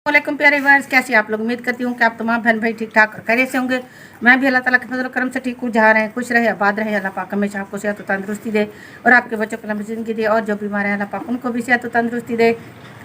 वालेकुम प्यारे व्यूअर्स, कैसे आप लोग। उम्मीद करती हूँ कि आप तमाम बहन भाई ठीक ठाक और खैरियत से होंगे। मैं भी अल्लाह ताला के फजल करम से ठीक हूँ। जहाँ रहें खुश रहे, आबाद रहे। अल्लाह पाक हमेशा आपको सेहत और तंदुरुस्ती दे और आपके बच्चों को लंबी ज़िंदगी दे, और जो बीमार हैं अल्लाह पाक उनको भी सेहत और तंदुरुस्ती दे।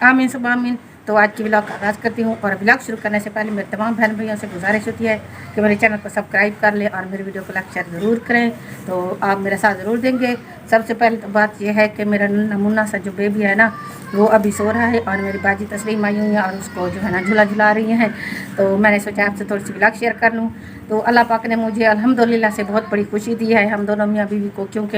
आमीन सुबह आमीन। तो आज की व्लॉग का आगाज़ करती हूँ, और व्लॉग शुरू करने से पहले मेरे तमाम बहन भाइयों से गुजारिश होती है कि मेरे चैनल को सब्सक्राइब कर लें और मेरी वीडियो को लाइक शेयर ज़रूर करें। तो आप मेरा साथ ज़रूर देंगे। सबसे पहले तो बात यह है कि मेरा नमूना सा जो बेबी है ना, वो अभी सो रहा है, और मेरी बाजी तस्लीम आई हुई है और उसको जो है ना झूला झुला रही हैं। तो मैंने सोचा आपसे थोड़ी सी व्लॉग शेयर कर लूँ। तो अल्लाह पाक ने मुझे अल्हम्दुलिल्लाह से बहुत बड़ी खुशी दी है, हम दोनों मियाँ बीवी को, क्योंकि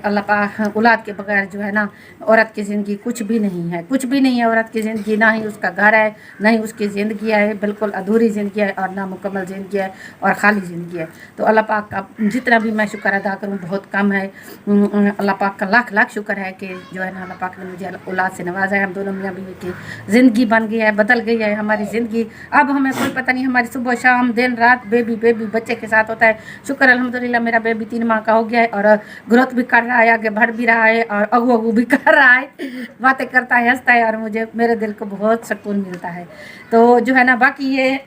अल्लाह पाक औलाद के बगैर जो है ना, औरत की ज़िंदगी कुछ भी नहीं है, कुछ भी नहीं है औरत की ज़िंदगी। ना ही उसका घर है, ना ही उसकी ज़िंदगी है, बिल्कुल अधूरी ज़िंदगी है और नामुकम्मल ज़िंदगी है और ख़ाली ज़िंदगी है। तो अल्लाह पाक का जितना भी मैं शुक्र अदा करूँ बहुत कम है। अल्लाह पाक का लाख लाख शुक्र है कि जो है ना अल्लाह पाक ने मुझे औलाद से नवाजा है। हम दोनों मियाँ बीवी की ज़िंदगी बन गई है, बदल गई है हमारी ज़िंदगी। अब हमें कोई पता नहीं, हमारी सुबह शाम दिन रात बेबी बेबी बच्चे के साथ होता है। शुक्र अल्हम्दुलिल्लाह मेरा बेबी 3 माह का हो गया है और ग्रोथ भी कर रहा है, आगे बढ़ भी रहा है और अगू अगू भी कर रहा है, बातें करता है, हंसता है, और मुझे मेरे दिल को बहुत सुकून मिलता है। तो जो है ना बाकी ये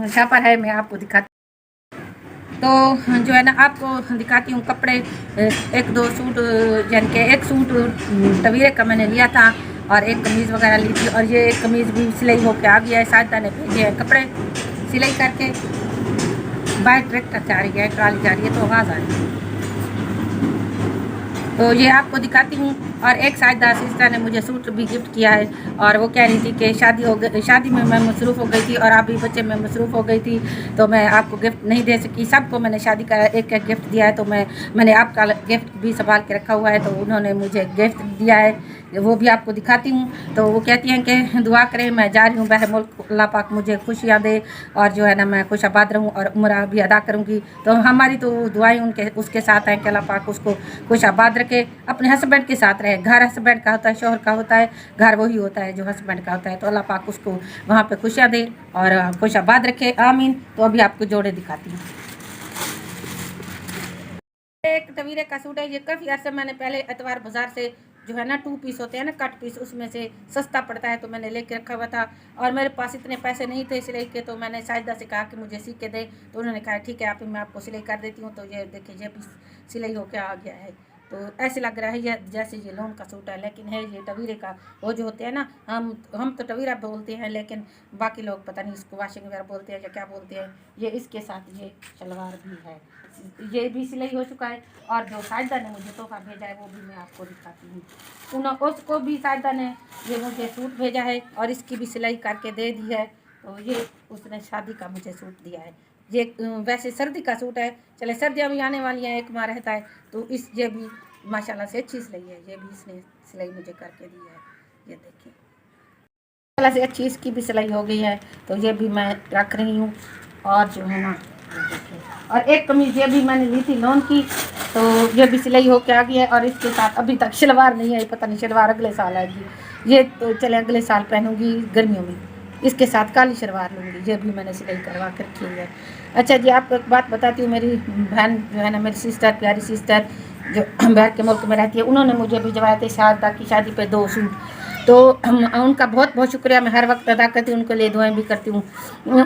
शापर है, मैं आपको दिखाती। तो जो है ना आपको दिखाती हूँ कपड़े। एक दो सूट, यानी कि एक सूट तवीरे का मैंने लिया था और एक कमीज़ वगैरह ली थी, और ये एक कमीज़ भी सिलाई होके आ गया है। साजिदा ने भेजे हैं कपड़े सिलाई करके। बाइक ट्रैक्टर जा रही है, ट्राली जा रही है, तो आवाज़ आ रही है। तो ये आपको दिखाती हूँ। और एक साजिदा सिस्टर ने मुझे सूट भी गिफ्ट किया है, और वो कह रही थी कि शादी में मैं मसरूफ़ हो गई थी और आप भी बच्चे में मसरूफ़ हो गई थी, तो मैं आपको गिफ्ट नहीं दे सकी। सबको मैंने शादी का एक एक गिफ्ट दिया है, तो मैंने आपका गिफ्ट भी संभाल के रखा हुआ है। तो उन्होंने मुझे गिफ्ट दिया है, वो भी आपको दिखाती हूँ। तो वो कहती हैं कि दुआ करें, मैं जा रही हूँ बाहर मुल्क, अल्लाह पाक मुझे खुशियाँ दे और जो है ना मैं खुश आबाद रहूँ और उम्र भी अदा करूँगी। तो हमारी तो दुआएं उसके साथ हैं कि अल्लाह पाक उसको खुश आबाद रखे, अपने हस्बैंड के साथ रहे। घर हस्बैंड का होता है, शोहर का होता है, घर वही होता है जो हस्बैंड का होता है। तो अल्लाह पाक उसको वहाँ पे खुशियाँ दे और खुश आबाद रखे, आमीन। तो अभी आपको जोड़े दिखाती हूँ। एक तवीरे का सूट है, ये काफ़ी अर्से मैंने पहले एतवार बाज़ार से जो है ना 2 पीस होते हैं ना, कट पीस, उसमें से सस्ता पड़ता है, तो मैंने लेके रखा हुआ था। और मेरे पास इतने पैसे नहीं थे सिलाई के, तो मैंने साजिदा से कहा कि मुझे सी के दे, तो उन्होंने कहा ठीक है आप, मैं आपको सिलाई कर देती हूँ। तो ये देखिए ये पीस सिलाई होके आ गया है। तो ऐसे लग रहा है ये जैसे ये लोन का सूट है, लेकिन है ये टवीरे का। वो जो होते हैं ना, हम तो टवीरा बोलते हैं, लेकिन बाकी लोग पता नहीं इसको वाशिंग वगैरह बोलते हैं या क्या बोलते हैं। ये इसके साथ ये शलवार भी है, ये भी सिलाई हो चुका है। और जो साजिदा ने मुझे तोहफा भेजा है वो भी मैं आपको दिखाती हूँ। उसको भी साजिदा ने ये मुझे सूट भेजा है और इसकी भी सिलाई करके दे दी है। तो ये उसने शादी का मुझे सूट दिया है। ये वैसे सर्दी का सूट है, चले सर्दियाँ भी आने वाली हैं, एक माह रहता है, तो इस ये भी माशाल्लाह से अच्छी सिलाई है। ये भी इसने सिलाई मुझे करके दी है, ये देखिए माशाल्लाह से अच्छी इसकी भी सिलाई हो गई है। तो ये भी मैं रख रही हूँ। और जो है ना और एक कमीज़ ये भी मैंने ली थी लोन की, तो ये भी सिलाई होके आ गई है। और इसके साथ अभी तक शलवार नहीं आई, पता नहीं शलवार अगले साल आएगी। ये तो चले अगले साल पहनूंगी गर्मियों में, इसके साथ काली शलवार लूँगी। ये भी मैंने सिलाई करवा कर रखी हुई है। अच्छा जी, आपको एक बात बताती हूँ। मेरी बहन जो है ना, मेरी सिस्टर, प्यारी सिस्टर जो बाहर के मुल्क में रहती है, उन्होंने मुझे भिजवाए थे शारदा की शादी पे 2 सूट। तो उनका बहुत बहुत शुक्रिया मैं हर वक्त अदा करती हूँ, उनके लिए दुआएं भी करती हूँ।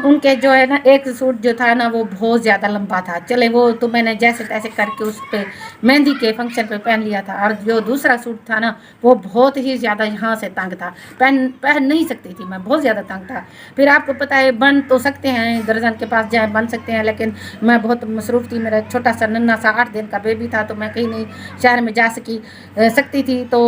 उनके जो है ना एक सूट जो था ना, वो बहुत ज़्यादा लंबा था, चले वो तो मैंने जैसे तैसे करके उस पर मेहंदी के फंक्शन पे पहन लिया था। और जो दूसरा सूट था ना, वो बहुत ही ज़्यादा यहाँ से तंग था, पहन नहीं सकती थी मैं, बहुत ज़्यादा तंग था। फिर आपको पता है बन तो सकते हैं, दर्जन के पास जाए बन सकते हैं, लेकिन मैं बहुत मसरूफ़ थी। मेरा छोटा सा नन्ना सा 8 दिन का बेबी था, तो मैं कहीं नहीं शहर में जा सकती थी। तो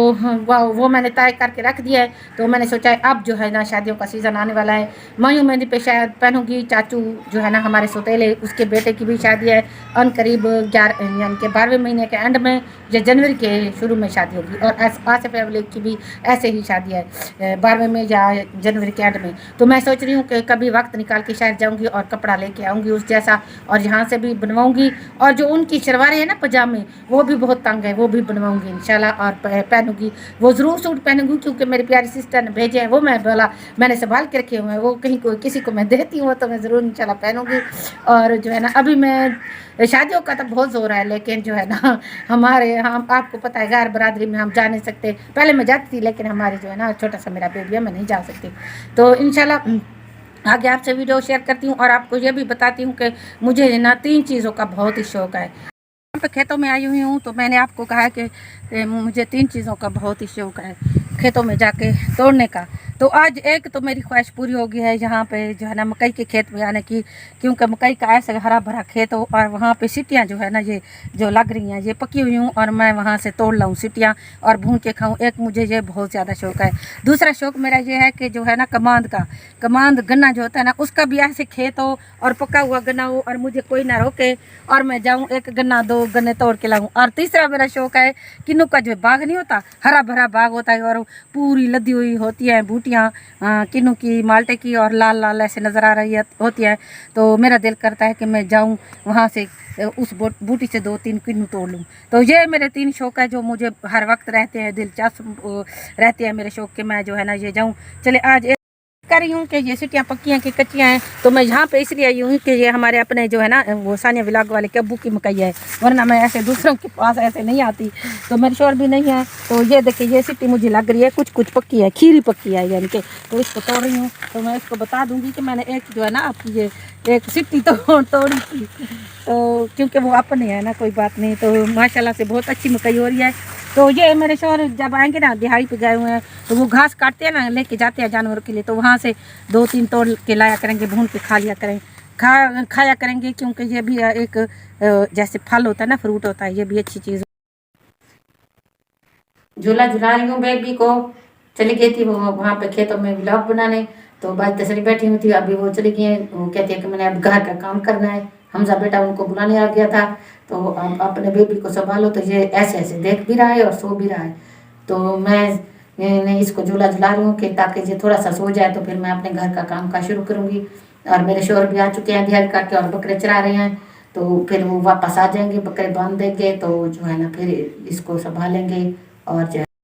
वो मैंने तय करके रख दिया है। तो मैंने सोचा है अब जो है ना शादियों का सीज़न आने वाला है, मायूं मेहंदी पे शायद पहनूंगी। चाचू जो है ना हमारे सौतेले, उसके बेटे की भी शादी है अन करीब 11 यानी कि 12वें महीने के एंड में या जनवरी के शुरू में शादी होगी। और आसिफ अली की भी ऐसे ही शादी है 12वें में या जनवरी के एंड में। तो मैं सोच रही हूँ कि कभी वक्त निकाल के शहर जाऊँगी और कपड़ा लेके आऊँगी उस जैसा, और यहाँ से भी बनवाऊँगी। और जो उनकी शलवारें हैं ना पजामे, वो भी बहुत तंग है, वो भी बनवाऊँगी इंशाल्लाह और पहनूँगी। वो ज़रूर सूट पहनूँगी, क्योंकि मेरी प्यारी सिस्टर ने भेजे हैं वो मैं बोला मैंने संभाल के रखे हुए हैं, वो कहीं कोई किसी को मैं देती हूँ तो मैं ज़रूर इंशाल्लाह पहनूंगी। और जो है ना अभी मैं शादियों का तो बहुत ज़ोर है, लेकिन जो है ना हमारे हम आपको पता है गैर बरादरी में हम जा नहीं सकते। पहले मैं जाती थी लेकिन हमारे जो है ना छोटा सा मेरा बेबी है, मैं नहीं जा सकती। तो इंशाल्लाह आगे आपसे वीडियो शेयर करती हूँ और आपको ये भी बताती हूँ कि मुझे ना 3 चीज़ों का बहुत ही शौक़ है। यहाँ पे खेतों में आई हुई हूँ तो मैंने आपको कहा कि मुझे 3 चीज़ों का बहुत ही शौक़ है खेतों में जाके तोड़ने का। तो आज एक तो मेरी ख्वाहिश पूरी हो गई है यहाँ पे जो है ना मकई के खेत में आने की, क्योंकि मकई का ऐसा हरा भरा खेत हो और वहाँ पे सीटियाँ जो है ना ये जो लग रही हैं ये पकी हुई हूँ और मैं वहाँ से तोड़ लाऊँ सीटियाँ और भून के खाऊँ। एक मुझे ये बहुत ज़्यादा शौक़ है। दूसरा शौक़ मेरा ये है कि जो है ना कमांद गन्ना जो होता है ना उसका भी ऐसे खेत हो और पका हुआ गन्ना हो और मुझे कोई ना रोके और मैं जाऊँ एक गन्ना 2 गन्ने तोड़ के लाऊँ। और तीसरा मेरा शौक़ है किन्नू का जो बाग नहीं होता, हरा भरा बाग होता है और पूरी लदी हुई होती है बूटियाँ किन्नू की, माल्टे की और लाल लाल ऐसे नज़र आ रही होती है। तो मेरा दिल करता है कि मैं जाऊँ वहाँ से उस बूटी से 2-3 किन्नू तोड़ लूँ। तो ये मेरे 3 शौक़ है जो मुझे हर वक्त रहते हैं, दिलचस्प रहते हैं मेरे शौक़ के। मैं जो है ना ये जाऊँ। चले आज कर रही हूँ कि ये सीटियाँ पक्की हैं कि कच्चियाँ हैं, तो मैं यहाँ पे इसलिए आई हूँ कि ये हमारे अपने जो है ना वो सानिया व्लॉग वाले के अब्बू की मकई है, वरना मैं ऐसे दूसरों के पास ऐसे नहीं आती। तो मेरे शोर भी नहीं है। तो ये देखिए ये सीटी मुझे लग रही है कुछ पक्की है, खीरी पक्की है यानी कि, तो इसको तोड़ रही हूँ। तो मैं इसको बता दूँगी कि मैंने एक जो है ना आपकी ये एक सीटी तो तोड़ी थी, तो क्योंकि वो अपने है ना कोई बात नहीं। तो माशाल्लाह से बहुत अच्छी मकई हो रही है। तो ये मेरे शौहर जब आएंगे ना दिहाड़ी पे गए हुए हैं तो वो घास काटते हैं ना लेके जाते हैं जानवरों के लिए, तो वहाँ से 2-3 तोड़ के लाया करेंगे, भून के खा लिया खाया करेंगे, क्योंकि ये भी एक जैसे फल होता है ना, फ्रूट होता है, ये भी अच्छी चीज़। झूला झुला रही हूँ बेबी को। चली गई थी वो वहाँ पे खेतों में व्लॉग बनाने, तो बात तसली बैठी हुई थी। अभी वो चली गई है, वो कहती है कि मैंने अब घर का काम करना है। हमजा बेटा उनको बुलाने आ गया था, तो अब अपने बेबी को संभालो। तो ये ऐसे ऐसे देख भी रहा है और सो भी रहा है। तो मैं इसको झूला झुला रही हूँ कि ताकि ये थोड़ा सा सो जाए, तो फिर मैं अपने घर का काम का शुरू करूँगी। और मेरे शोहर भी आ चुके हैं दिहाड़ी काट के और बकरे चरा रहे हैं, तो फिर वो वापस आ जाएंगे, बकरे बांध देंगे, तो जो है ना फिर इसको संभालेंगे और